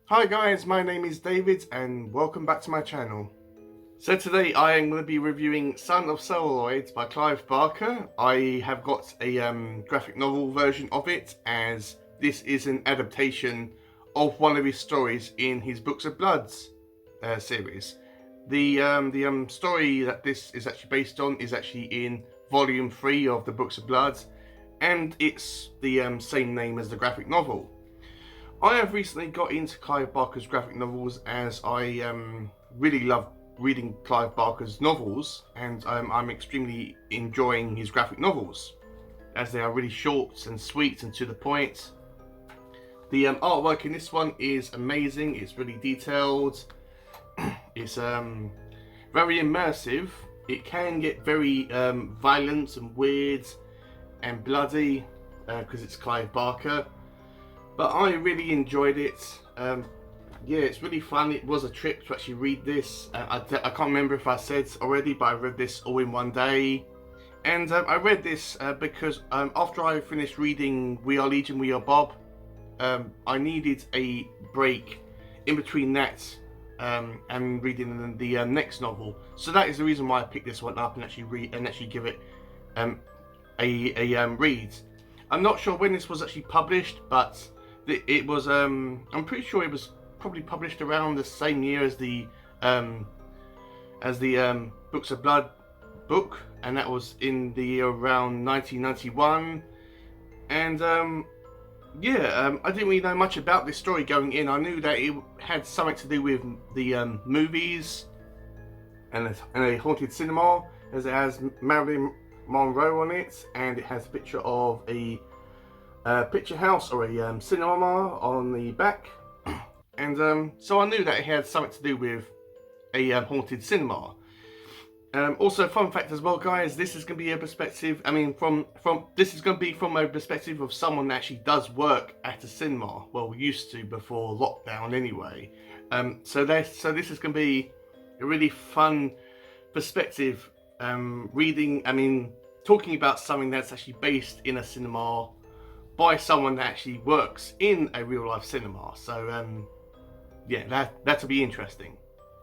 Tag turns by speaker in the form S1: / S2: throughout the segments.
S1: Hi guys, my name is David and welcome back to my channel. So today I am going to be reviewing Son of Celluloid by Clive Barker. I have got a graphic novel version of it, as this is an adaptation of one of his stories in his Books of Bloods series. The story that this is actually based on is actually in volume 3 of the Books of Bloods, and it's the same name as the graphic novel. I have recently got into Clive Barker's graphic novels, as I really love reading Clive Barker's novels, and I'm extremely enjoying his graphic novels, as they are really short and sweet and to the point. The artwork in this one is amazing. It's really detailed. It's very immersive. It can get very violent and weird and bloody because it's Clive Barker. But I really enjoyed it. Yeah, it's really fun. It was a trip to actually read this. I can't remember if I said already, but I read this all in one day. And I read this because after I finished reading We Are Legion, We Are Bob, I needed a break in between that and reading the next novel. So that is the reason why I picked this one up and actually give it a read. I'm not sure when this was actually published, but it was I'm pretty sure it was probably published around the same year as the Books of Blood book, and that was in the year around 1991. And I didn't really know much about this story going in. I knew that it had something to do with the movies and a haunted cinema, as it has Marilyn Monroe on it, and it has a picture of a picture house or a cinema on the back. And so I knew that it had something to do with a haunted cinema. Also, fun fact as well, guys, this is going to be a perspective. I mean, this is going to be from a perspective of someone that actually does work at a cinema. Well, we used to before lockdown, anyway. So this is going to be a really fun perspective. Talking about something that's actually based in a cinema by someone that actually works in a real life cinema. So yeah, that'll be interesting.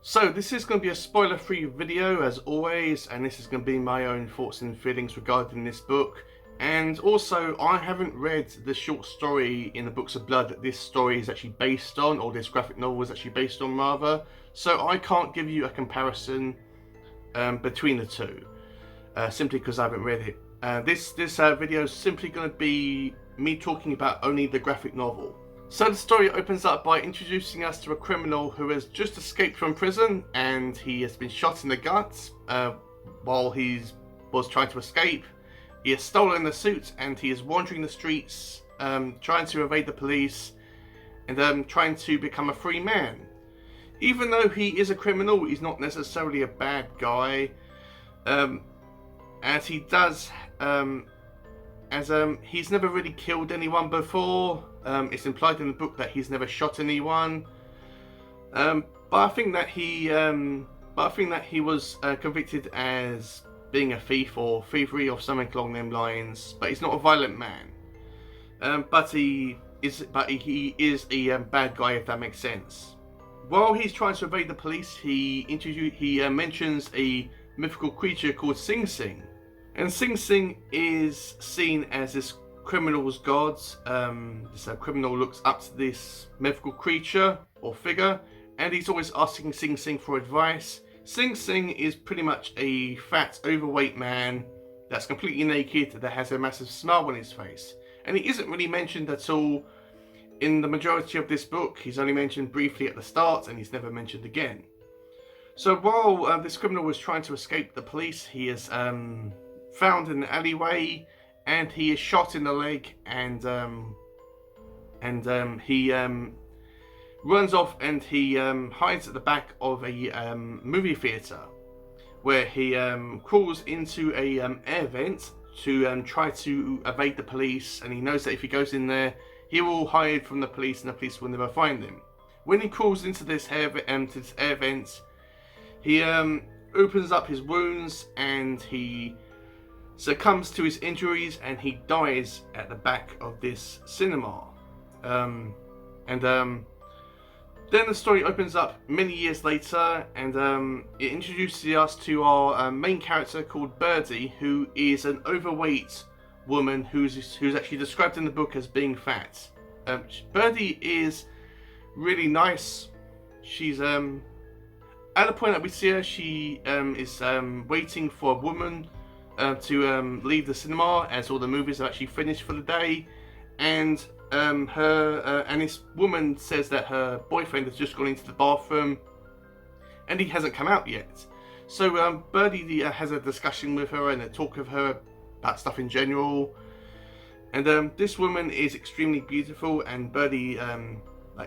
S1: So this is going to be a spoiler free video as always, and this is going to be my own thoughts and feelings regarding this book. And also, I haven't read the short story in the Books of Blood that this story is actually based on, or this graphic novel is actually based on rather, so I can't give you a comparison between the two, simply because I haven't read it. This video is simply going to be me talking about only the graphic novel. So the story opens up by introducing us to a criminal who has just escaped from prison, and he has been shot in the guts while he was trying to escape. He has stolen a suit and he is wandering the streets trying to evade the police and trying to become a free man. Even though he is a criminal, he's not necessarily a bad guy, as he does he's never really killed anyone before. It's implied in the book that he's never shot anyone, but I think that he was convicted as being a thief or thievery or something along them lines. But he's not a violent man. But he is a bad guy, if that makes sense. While he's trying to evade the police, he mentions a mythical creature called Sing Sing. And Sing Sing is seen as this criminal's god. This criminal looks up to this mythical creature or figure, and he's always asking Sing Sing for advice. Sing Sing is pretty much a fat, overweight man that's completely naked, that has a massive smile on his face. And he isn't really mentioned at all in the majority of this book. He's only mentioned briefly at the start, and he's never mentioned again. So while this criminal was trying to escape the police, he is found in an alleyway, and he is shot in the leg, and he runs off, and he hides at the back of a movie theater, where he crawls into a air vent to try to evade the police. And he knows that if he goes in there, he will hide from the police, and the police will never find him. When he crawls into this air vent, he opens up his wounds, and he succumbs to his injuries, and he dies at the back of this cinema. Then the story opens up many years later, and it introduces us to our main character called Birdie, who is an overweight woman who's actually described in the book as being fat. Birdie is really nice. She's at the point that we see her, she is waiting for a woman to leave the cinema, as all the movies are actually finished for the day, and this woman says that her boyfriend has just gone into the bathroom and he hasn't come out yet. So Birdie has a discussion with her and a talk with her about stuff in general. And this woman is extremely beautiful, and Birdie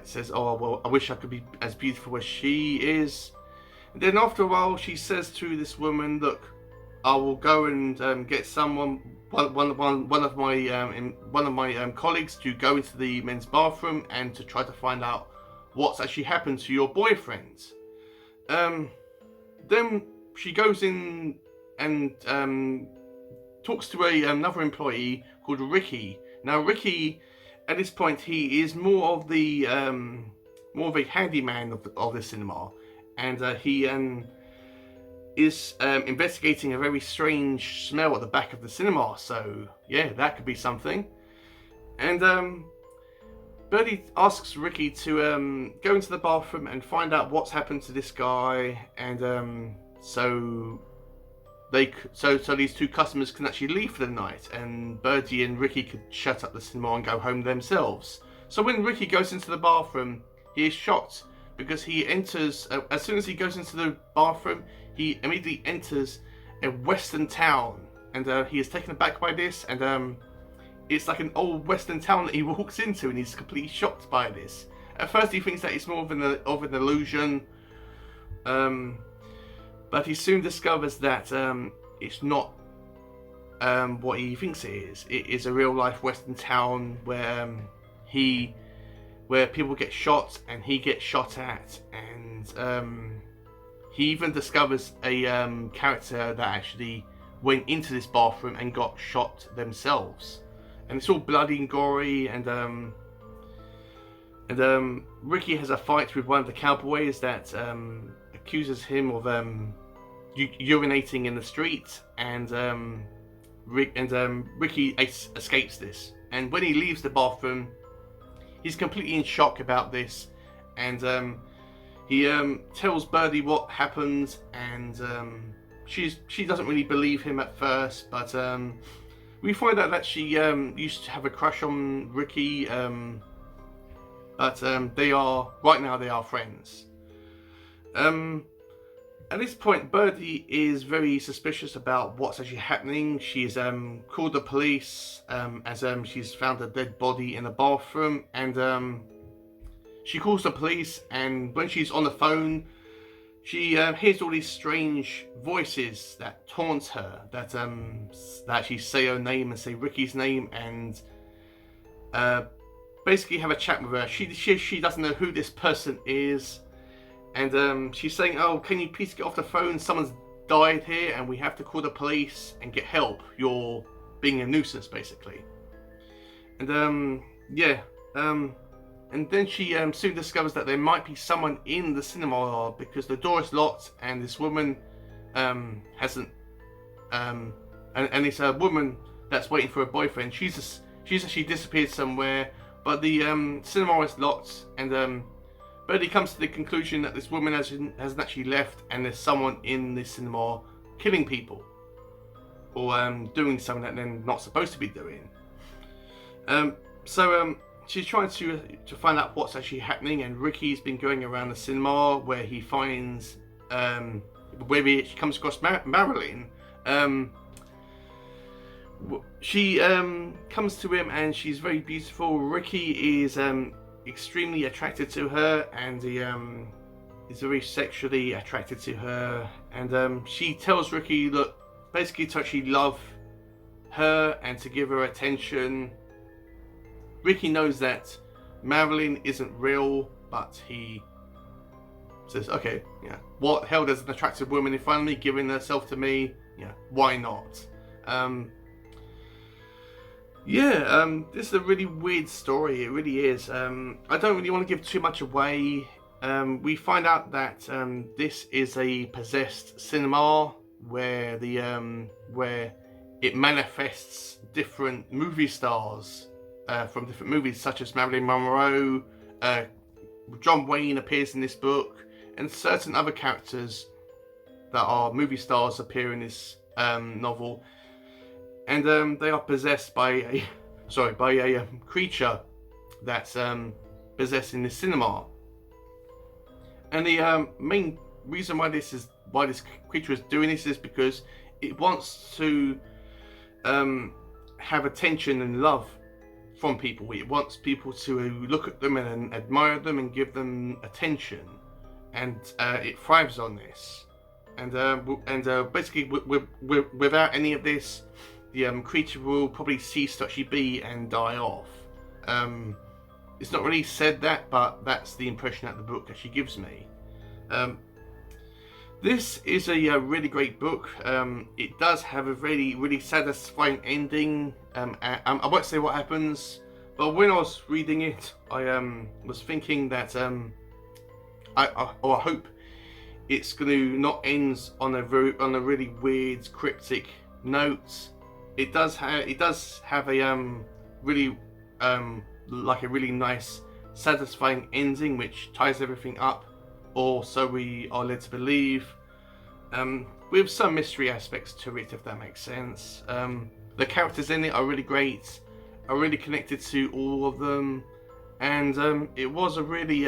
S1: says, "Oh well, I wish I could be as beautiful as she is." And then after a while, she says to this woman, "Look, I will go and get one of my colleagues to go into the men's bathroom and to try to find out what's actually happened to your boyfriend." Then she goes in and talks to another employee called Ricky. Now Ricky, at this point, he is more of a handyman of the cinema, and he is investigating a very strange smell at the back of the cinema. So yeah, that could be something. And Birdie asks Ricky to go into the bathroom and find out what's happened to this guy, and so these two customers can actually leave for the night, and Birdie and Ricky could shut up the cinema and go home themselves. So when Ricky goes into the bathroom, he is shocked because he enters, as soon as he goes into the bathroom, he immediately enters a western town, and he is taken aback by this, and it's like an old western town that he walks into, and he's completely shocked by this. At first he thinks that it's more of an illusion, but he soon discovers that it's not what he thinks it is. It is a real life western town where people get shot and he gets shot at, and he even discovers a character that actually went into this bathroom and got shot themselves. And it's all bloody and gory, and Ricky has a fight with one of the cowboys that accuses him of urinating in the street, and Ricky escapes this. And when he leaves the bathroom, he's completely in shock about this, and he tells Birdie what happened, and she doesn't really believe him at first, but we find out that she used to have a crush on Ricky, but they are friends. At this point, Birdie is very suspicious about what's actually happening. She's called the police as she's found a dead body in a bathroom, and she calls the police, and when she's on the phone, she hears all these strange voices that taunt her, that actually say her name and say Ricky's name, and basically have a chat with her. She doesn't know who this person is, and she's saying, "Oh, can you please get off the phone? Someone's died here, and we have to call the police and get help. You're being a nuisance, basically." And and then she soon discovers that there might be someone in the cinema because the door is locked, and this woman hasn't, and it's a woman that's waiting for her boyfriend. She's actually disappeared somewhere, but the cinema is locked, and Birdie comes to the conclusion that this woman hasn't actually left, and there's someone in the cinema killing people, or doing something that they're not supposed to be doing. She's trying to find out what's actually happening, and Ricky's been going around the cinema where he finds, where he comes across Marilyn. She comes to him, and she's very beautiful. Ricky is extremely attracted to her, and he is very sexually attracted to her. And she tells Ricky, look, basically to actually love her and to give her attention. Ricky knows that Marilyn isn't real, but he says, okay, yeah, what hell does an attractive woman in front of me giving herself to me? Yeah, why not? This is a really weird story. It really is. I don't really want to give too much away. We find out that this is a possessed cinema where where it manifests different movie stars from different movies, such as Marilyn Monroe. John Wayne appears in this book, and certain other characters that are movie stars appear in this novel, and they are possessed by a creature that's possessing the cinema. And the main reason why this creature is doing this is because it wants to have attention and love from people. It wants people to look at them and admire them and give them attention, and it thrives on this. And basically, without any of this, the creature will probably cease to actually be and die off. It's not really said that, but that's the impression that the book actually gives me. This is a really great book. It does have a really satisfying ending. I won't say what happens, but when I was reading it, I was thinking that I hope it's going to not end on a really weird, cryptic note. It does have a really like a really nice, satisfying ending which ties everything up, or so we are led to believe, with some mystery aspects to it, if that makes sense. The characters in it are really great. I really connected to all of them, and it was a really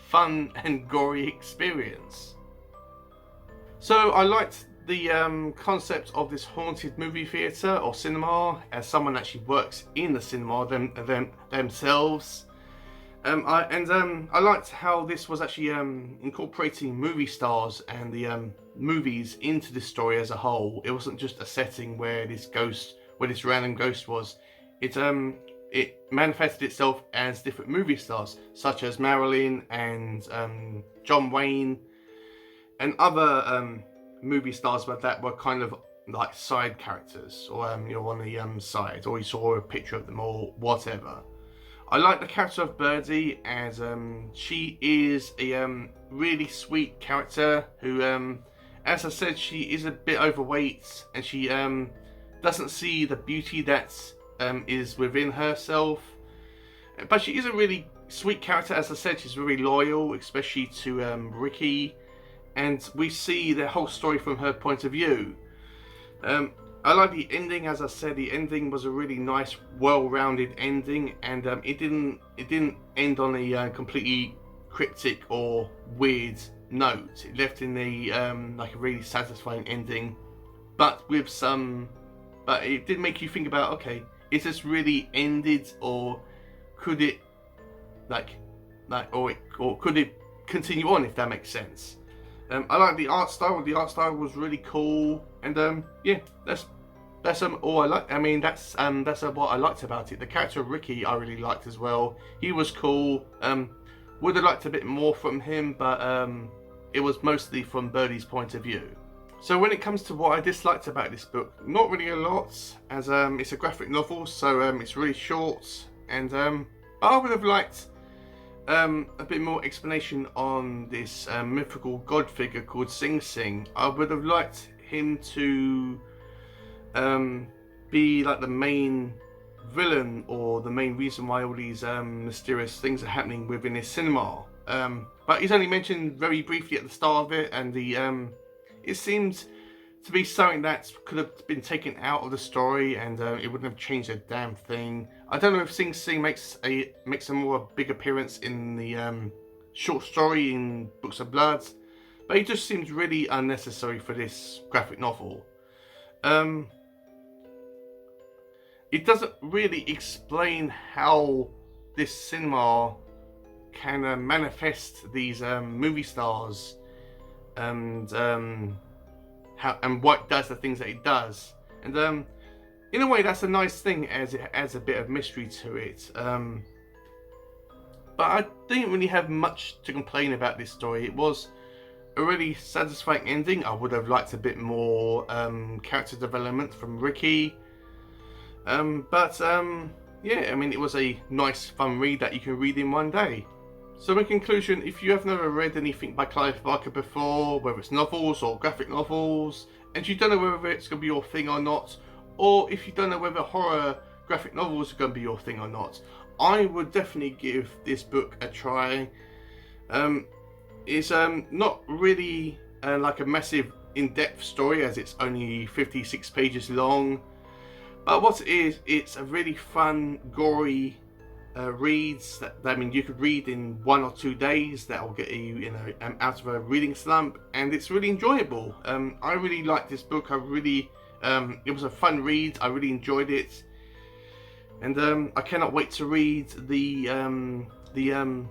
S1: fun and gory experience. So I liked the concept of this haunted movie theatre or cinema, as someone actually works in the cinema themselves. I liked how this was actually incorporating movie stars and the movies into the story as a whole. It wasn't just a setting where this random ghost was. It manifested itself as different movie stars, such as Marilyn and John Wayne, and other movie stars that were kind of like side characters, or on the side, or you saw a picture of them or whatever. I like the character of Birdie, as she is a really sweet character who, as I said, she is a bit overweight, and she doesn't see the beauty that is within herself. But she is a really sweet character. As I said, she's very loyal, especially to Ricky, and we see the whole story from her point of view. I like the ending. As I said, the ending was a really nice, well-rounded ending, and it didn't end on a completely cryptic or weird note. It left in like a really satisfying ending, but it did make you think about, okay, is this really ended, or could it or could it continue on, if that makes sense? I like the art style. The art style was really cool, and yeah, that's all I like. I mean, that's what I liked about it. The character of Ricky I really liked as well. He was cool. Would have liked a bit more from him, but it was mostly from Birdie's point of view. So when it comes to what I disliked about this book, not really a lot, as it's a graphic novel, so it's really short, and I would have liked a bit more explanation on this mythical god figure called Sing Sing. I would have liked him to be like the main villain, or the main reason why all these mysterious things are happening within this cinema. But he's only mentioned very briefly at the start of it, and it seemed to be something that could have been taken out of the story, and it wouldn't have changed a damn thing. I don't know if Sing Sing makes a more big appearance in the short story in Books of Blood, but it just seems really unnecessary for this graphic novel. It doesn't really explain how this cinema can manifest these movie stars, and what does the things that it does. And in a way, that's a nice thing, as it adds a bit of mystery to it. But I didn't really have much to complain about this story. It was a really satisfying ending. I would have liked a bit more character development from Ricky. Yeah, I mean, it was a nice, fun read that you can read in one day. So in conclusion, if you have never read anything by Clive Barker before, whether it's novels or graphic novels, and you don't know whether it's going to be your thing or not, or if you don't know whether horror graphic novels are going to be your thing or not, I would definitely give this book a try. It's not really like a massive in-depth story, as it's only 56 pages long, but what it is, it's a really fun, gory reads that, I mean, you could read in 1 or 2 days. That will get you, out of a reading slump, and it's really enjoyable. I really liked this book. It was a fun read. I really enjoyed it, and I cannot wait to read the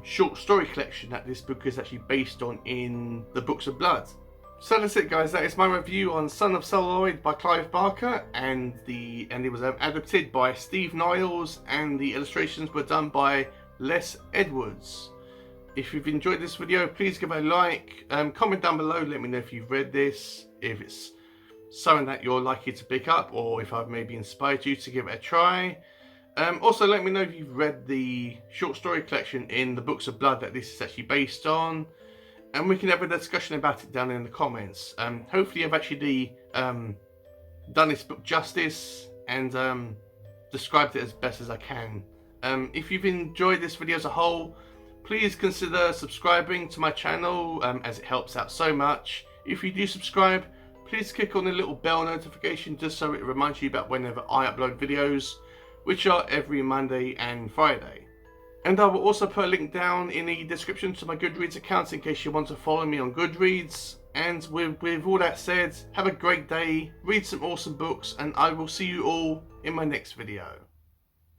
S1: short story collection that this book is actually based on in the Books of Blood. So that's it, guys. That is my review on Son of Celluloid by Clive Barker, and it was adapted by Steve Niles, and the illustrations were done by Les Edwards. If you've enjoyed this video, please give it a like, comment down below, let me know if you've read this, if it's something that you're likely to pick up, or if I've maybe inspired you to give it a try. Also, let me know if you've read the short story collection in the Books of Blood that this is actually based on, and we can have a discussion about it down in the comments. Hopefully I've actually done this book justice and described it as best as I can. If you've enjoyed this video as a whole, please consider subscribing to my channel, as it helps out so much. If you do subscribe, please click on the little bell notification just so it reminds you about whenever I upload videos, which are every Monday and Friday. And I will also put a link down in the description to my Goodreads account in case you want to follow me on Goodreads. And with all that said, have a great day, read some awesome books, and I will see you all in my next video.